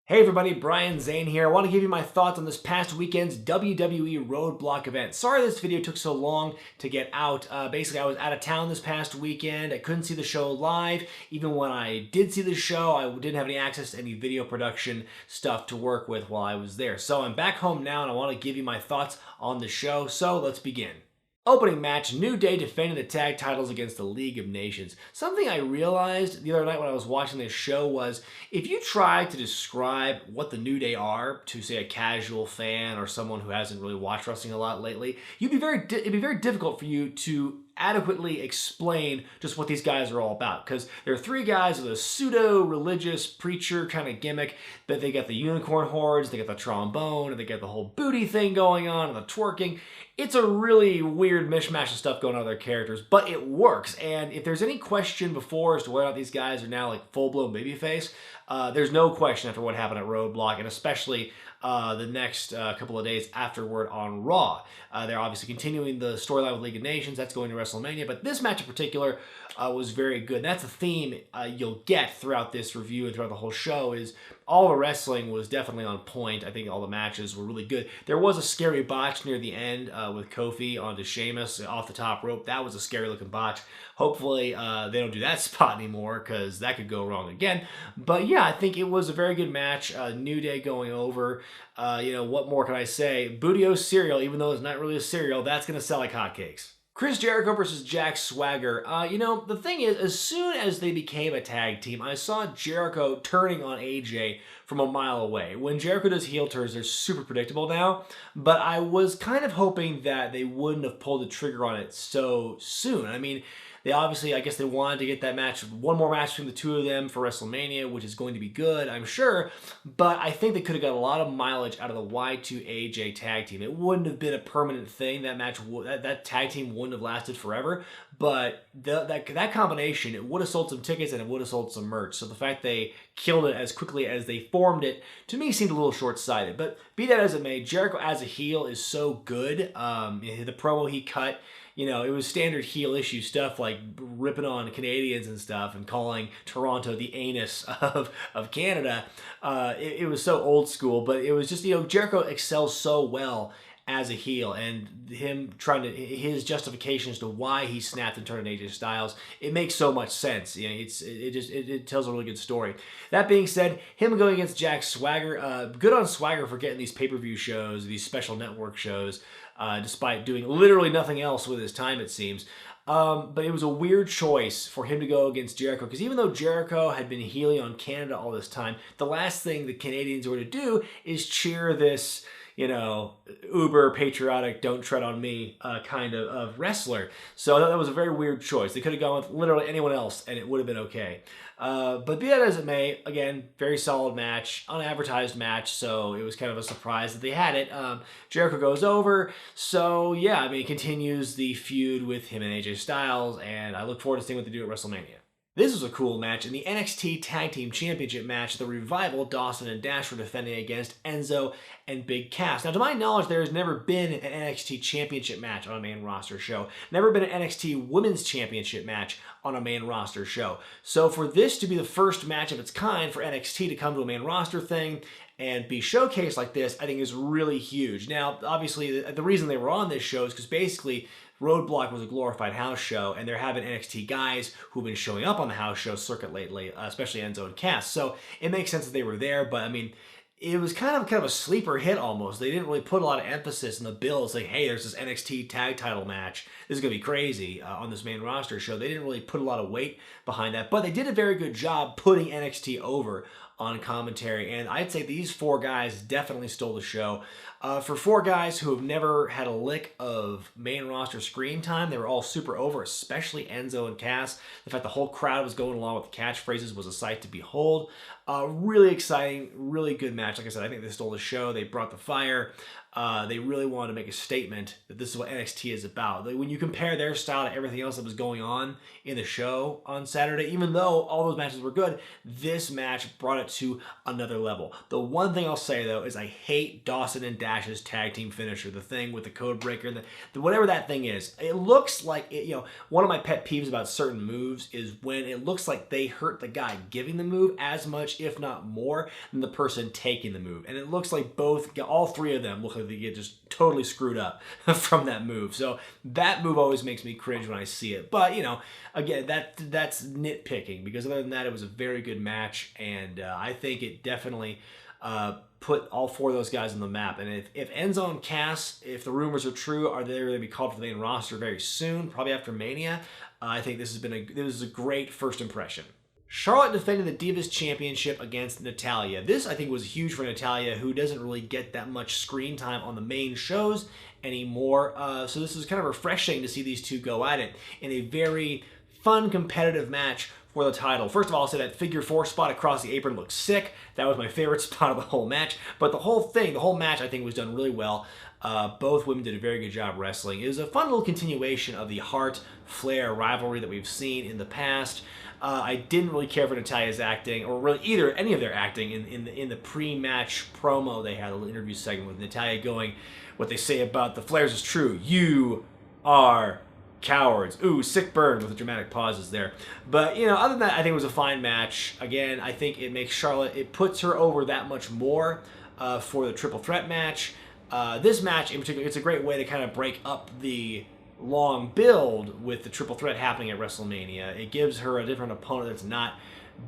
Hey everybody, Brian Zayn here. I want to give you my thoughts on this past weekend's WWE Roadblock event. Sorry this video took so long to get out. Basically, I was out of town this past weekend. I couldn't see the show live. Even when I did see the show, I didn't have any access to any video production stuff to work with while I was there. So I'm back home now and I want to give you my thoughts on the show. So let's begin. Opening match, New Day defending the tag titles against the League of Nations. Something I realized the other night when I was watching this show was if you try to describe what the New Day are to, say, a casual fan or someone who hasn't really watched wrestling a lot lately, it'd be very difficult for you to adequately explain just what these guys are all about, because there are three guys with a pseudo-religious preacher kind of gimmick, but they got the unicorn horns, they got the trombone, and they got the whole booty thing going on, and the twerking. It's a really weird mishmash of stuff going on with their characters, but it works, and if there's any question before as to whether or not these guys are now like full-blown babyface, there's no question after what happened at Roadblock, and especially the next couple of days afterward on Raw. They're obviously continuing the storyline with League of Nations. That's going to WrestleMania. But this match in particular was very good. And that's a theme you'll get throughout this review and throughout the whole show is all the wrestling was definitely on point. I think all the matches were really good. There was a scary botch near the end with Kofi onto Sheamus off the top rope. That was a scary looking botch. Hopefully they don't do that spot anymore because that could go wrong again. But yeah, I think it was a very good match. New Day going over. What more can I say? Booty-O cereal, even though it's not really a cereal, that's going to sell like hotcakes. Chris Jericho versus Jack Swagger. The thing is, as soon as they became a tag team, I saw Jericho turning on AJ from a mile away. When Jericho does heel turns, they're super predictable now, but I was kind of hoping that they wouldn't have pulled the trigger on it so soon. I mean, they obviously, I guess they wanted to get that match, one more match between the two of them for WrestleMania, which is going to be good, I'm sure. But I think they could have got a lot of mileage out of the Y2AJ tag team. It wouldn't have been a permanent thing. That match, that tag team wouldn't have lasted forever. But that combination, it would have sold some tickets and it would have sold some merch. So the fact they killed it as quickly as they formed it, to me, seemed a little short-sighted. But be that as it may, Jericho as a heel is so good. The promo he cut, it was standard heel issue stuff like ripping on Canadians and stuff and calling Toronto the anus of Canada. It was so old school, but it was just, Jericho excels so well as a heel, and him his justification as to why he snapped and turned on AJ Styles, it makes so much sense. It tells a really good story. That being said, him going against Jack Swagger, good on Swagger for getting these pay-per-view shows, these special network shows, despite doing literally nothing else with his time, it seems. But it was a weird choice for him to go against Jericho, because even though Jericho had been healing on Canada all this time, the last thing the Canadians were to do is cheer this, uber patriotic, don't tread on me kind of wrestler. So that was a very weird choice. They could have gone with literally anyone else and it would have been okay. But be that as it may, again, very solid match, unadvertised match, so it was kind of a surprise that they had it. Jericho goes over, so yeah, it continues the feud with him and AJ Styles, and I look forward to seeing what they do at WrestleMania. This was a cool match. In the NXT Tag Team Championship match, the Revival, Dawson and Dash were defending against Enzo and Big Cass. Now, to my knowledge, there has never been an NXT Championship match on a main roster show. Never been an NXT Women's Championship match on a main roster show. So for this to be the first match of its kind for NXT to come to a main roster thing and be showcased like this, I think is really huge. Now, obviously, the reason they were on this show is because basically Roadblock was a glorified house show, and they're having NXT guys who've been showing up on the house show circuit lately, especially Enzo and Cass. So it makes sense that they were there, but it was kind of a sleeper hit almost. They didn't really put a lot of emphasis in the bill. It's like, hey, there's this NXT tag title match. This is going to be crazy on this main roster show. They didn't really put a lot of weight behind that, but they did a very good job putting NXT over on commentary, and I'd say these four guys definitely stole the show. For four guys who have never had a lick of main roster screen time, they were all super over, especially Enzo and Cass. The fact the whole crowd was going along with the catchphrases was a sight to behold. Really exciting, really good match. Like I said, I think they stole the show. They brought the fire. They really wanted to make a statement that this is what NXT is about. When you compare their style to everything else that was going on in the show on Saturday, even though all those matches were good, this match brought it to another level. The one thing I'll say, though, is I hate Dawson and Dash's tag team finisher, the thing with the code breaker, whatever that thing is. It looks like, one of my pet peeves about certain moves is when it looks like they hurt the guy giving the move as much much, if not more, than the person taking the move. And it looks like all three of them look like they get just totally screwed up from that move. So that move always makes me cringe when I see it. But, you know, again, that's nitpicking, because other than that, it was a very good match, and I think it definitely put all four of those guys on the map. And if Enzo and Cass, if the rumors are true, are they going to be called for the main roster very soon, probably after Mania? I think this is a great first impression. Charlotte defended the Divas Championship against Natalya. This, I think, was huge for Natalya, who doesn't really get that much screen time on the main shows anymore. So this is kind of refreshing to see these two go at it in a very fun, competitive match for the title. First of all, I'll say that figure four spot across the apron looks sick. That was my favorite spot of the whole match. But the whole match, I think, was done really well. Both women did a very good job wrestling. It was a fun little continuation of the Hart-Flair rivalry that we've seen in the past. I didn't really care for Natalya's acting, or really any of their acting in the pre-match promo they had, a little interview segment with Natalya going, what they say about the Flairs is true. You are cowards. Ooh, sick burn, with the dramatic pauses there. But, you know, other than that, I think it was a fine match. Again, I think it makes Charlotte, it puts her over that much more for the triple threat match. This match in particular, it's a great way to kind of break up the long build with the triple threat happening at WrestleMania. It gives her a different opponent that's not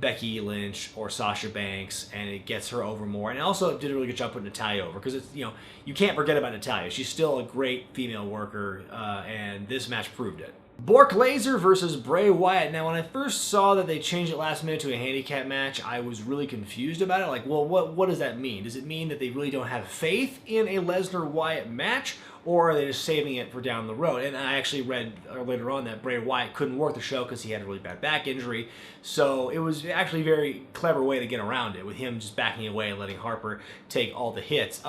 Becky Lynch or Sasha Banks, and it gets her over more. And also did a really good job putting Natalya over, because it's, you know, you can't forget about Natalya. She's still a great female worker, and this match proved it. Bork Laser versus Bray Wyatt. Now, when I first saw that they changed it last minute to a handicap match, I was really confused about it. Like, well, what does that mean? Does it mean that they really don't have faith in a Lesnar-Wyatt match, or are they just saving it for down the road? And I actually read later on that Bray Wyatt couldn't work the show because he had a really bad back injury. So it was actually a very clever way to get around it, with him just backing away and letting Harper take all the hits.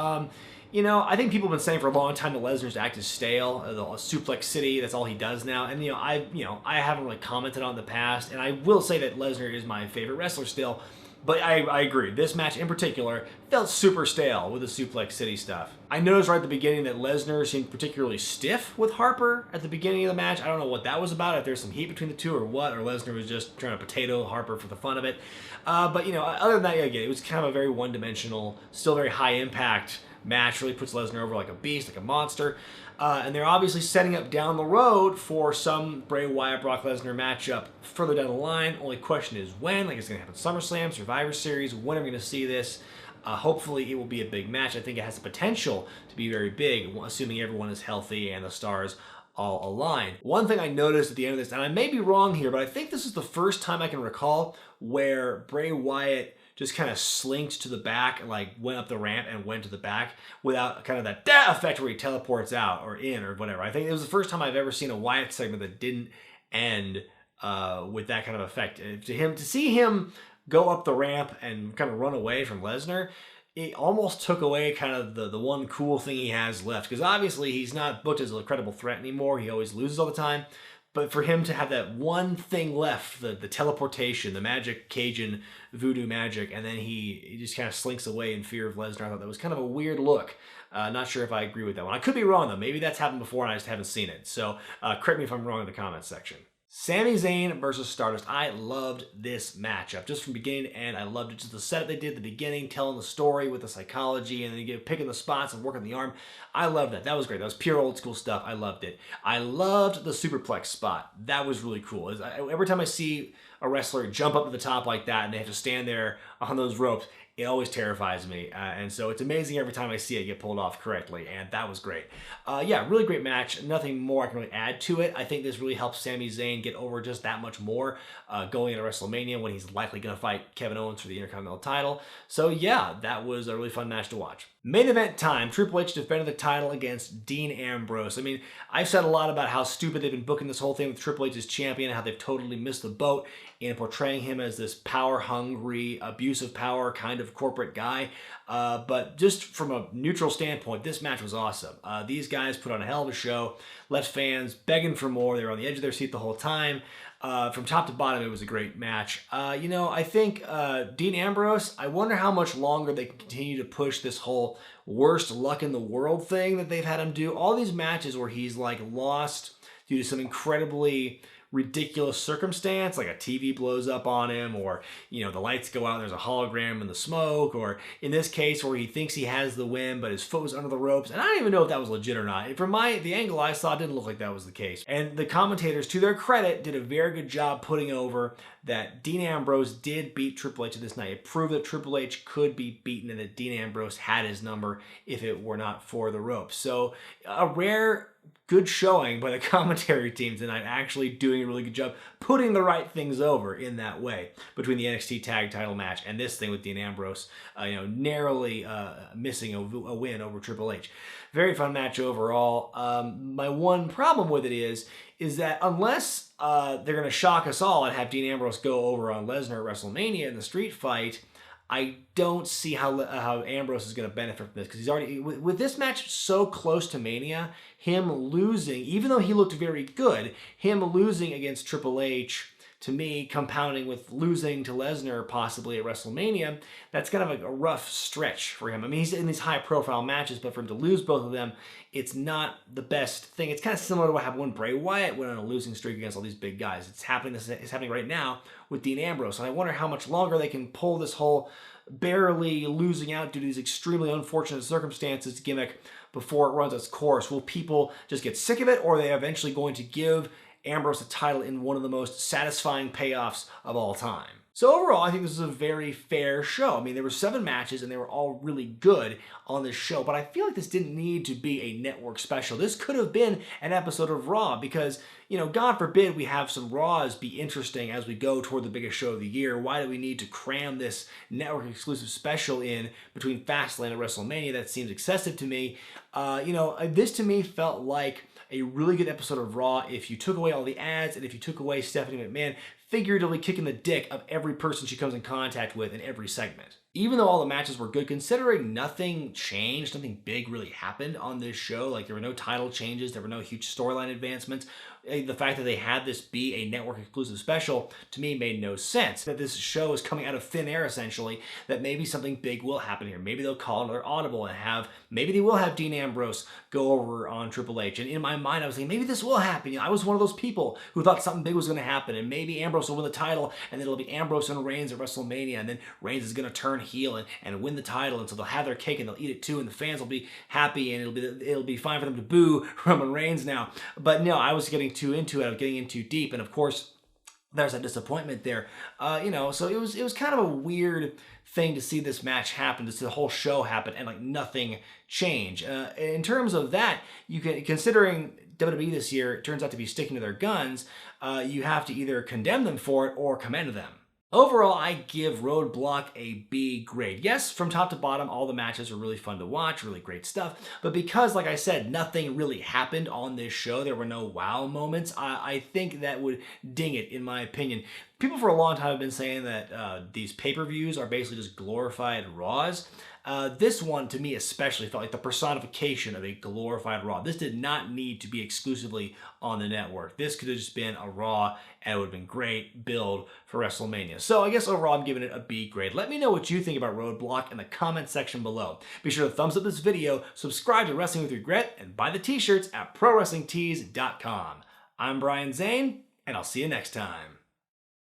You know, I think people have been saying for a long time that Lesnar's act is stale. The Suplex City, that's all he does now. And I haven't really commented on it in the past, and I will say that Lesnar is my favorite wrestler still. But I agree. This match in particular felt super stale with the Suplex City stuff. I noticed right at the beginning that Lesnar seemed particularly stiff with Harper at the beginning of the match. I don't know what that was about, if there's some heat between the two or what, or Lesnar was just trying to potato Harper for the fun of it. But, you know, other than that, again, it was kind of a very one-dimensional, still very high-impact match. Really puts Lesnar over like a beast, like a monster. And they're obviously setting up down the road for some Bray Wyatt-Brock Lesnar matchup further down the line. Only question is when. Like, it's going to happen SummerSlam, Survivor Series. When are we going to see this? Hopefully it will be a big match. I think it has the potential to be very big, assuming everyone is healthy and the stars all align. One thing I noticed at the end of this, and I may be wrong here, but I think this is the first time I can recall where Bray Wyatt just kind of slinked to the back and like went up the ramp and went to the back without kind of that effect where he teleports out or in or whatever. I think it was the first time I've ever seen a Wyatt segment that didn't end with that kind of effect. To see him go up the ramp and kind of run away from Lesnar, it almost took away kind of the one cool thing he has left. Because obviously he's not booked as a credible threat anymore. He always loses all the time. But for him to have that one thing left, the teleportation, the magic Cajun voodoo magic, and then he just kind of slinks away in fear of Lesnar, I thought that was kind of a weird look. Not sure if I agree with that one. I could be wrong, though. Maybe that's happened before and I just haven't seen it. So correct me if I'm wrong in the comments section. Sami Zayn versus Stardust. I loved this matchup just from beginning to end. I loved it. Just the setup they did at the beginning, telling the story with the psychology, and then picking the spots and working the arm. I loved that. That was great. That was pure old school stuff. I loved it. I loved the superplex spot. That was really cool. Every time I see a wrestler jump up to the top like that and they have to stand there on those ropes, it always terrifies me. And so it's amazing every time I see it get pulled off correctly, and that was great. Yeah, really great match. Nothing more I can really add to it. I think this really helps Sami Zayn get over just that much more going into WrestleMania when he's likely going to fight Kevin Owens for the Intercontinental title. So yeah, that was a really fun match to watch. Main event time. Triple H defended the title against Dean Ambrose. I mean, I've said a lot about how stupid they've been booking this whole thing with Triple H as champion, how they've totally missed the boat in portraying him as this power-hungry, abuse of power kind of corporate guy. But just from a neutral standpoint, this match was awesome. These guys put on a hell of a show, left fans begging for more. They were on the edge of their seat the whole time. From top to bottom, it was a great match. You know, I think Dean Ambrose, I wonder how much longer they can continue to push this whole worst luck in the world thing that they've had him do. All these matches where he's like lost due to some incredibly ridiculous circumstance, like a TV blows up on him, or, you know, the lights go out and there's a hologram in the smoke, or in this case where he thinks he has the win but his foot was under the ropes, and I don't even know if that was legit or not. From the angle I saw, it didn't look like that was the case. And the commentators, to their credit, did a very good job putting over that Dean Ambrose did beat Triple H this night. It proved that Triple H could be beaten and that Dean Ambrose had his number if it were not for the ropes. So a rare good showing by the commentary team tonight, actually doing a really good job putting the right things over in that way between the NXT Tag Title match and this thing with Dean Ambrose, narrowly missing a win over Triple H. Very fun match overall. My one problem with it is that unless they're going to shock us all and have Dean Ambrose go over on Lesnar at WrestleMania in the street fight, I don't see how Ambrose is going to benefit from this, because he's already, with this match so close to Mania, him losing, even though he looked very good, him losing against Triple H, to me, compounding with losing to Lesnar possibly at WrestleMania, that's kind of a rough stretch for him. I mean, he's in these high-profile matches, but for him to lose both of them, it's not the best thing. It's kind of similar to what happened when Bray Wyatt went on a losing streak against all these big guys. It's happening right now with Dean Ambrose, and I wonder how much longer they can pull this whole barely losing out due to these extremely unfortunate circumstances gimmick before it runs its course. Will people just get sick of it, or are they eventually going to give Ambrose the title in one of the most satisfying payoffs of all time? So overall, I think this is a very fair show. I mean, there were 7 matches and they were all really good on this show, but I feel like this didn't need to be a network special. This could have been an episode of Raw because, God forbid we have some Raws be interesting as we go toward the biggest show of the year. Why do we need to cram this network exclusive special in between Fastlane and WrestleMania? That seems excessive to me. This to me felt like a really good episode of Raw if you took away all the ads and if you took away Stephanie McMahon figuratively kicking the dick of every person she comes in contact with in every segment. Even though all the matches were good, considering nothing changed, nothing big really happened on this show, like there were no title changes, there were no huge storyline advancements, the fact that they had this be a network exclusive special to me made no sense. That this show is coming out of thin air essentially, that maybe something big will happen here. Maybe they'll call another audible and maybe they will have Dean Ambrose go over on Triple H. And in my mind I was thinking maybe this will happen. I was one of those people who thought something big was going to happen, and maybe Ambrose will win the title and then it'll be Ambrose and Reigns at WrestleMania, and then Reigns is going to turn heel and win the title, and so they'll have their cake and they'll eat it too, and the fans will be happy, and it'll be fine for them to boo Roman Reigns now. But no, I was getting too into it. I was getting in too deep, and of course there's a disappointment there. So it was kind of a weird thing to see this match happen, to see the whole show happen, and like nothing change. In terms of that, considering WWE this year, it turns out to be sticking to their guns, you have to either condemn them for it or commend them. Overall, I give Roadblock a B grade. Yes, from top to bottom, all the matches are really fun to watch, really great stuff. But because, like I said, nothing really happened on this show, there were no wow moments, I think that would ding it, in my opinion. People for a long time have been saying that these pay-per-views are basically just glorified Raws. This one, to me especially, felt like the personification of a glorified Raw. This did not need to be exclusively on the network. This could have just been a Raw, and it would have been great build for WrestleMania. So I guess overall I'm giving it a B grade. Let me know what you think about Roadblock in the comment section below. Be sure to thumbs up this video, subscribe to Wrestling with Regret, and buy the t-shirts at ProWrestlingTees.com. I'm Brian Zayn, and I'll see you next time.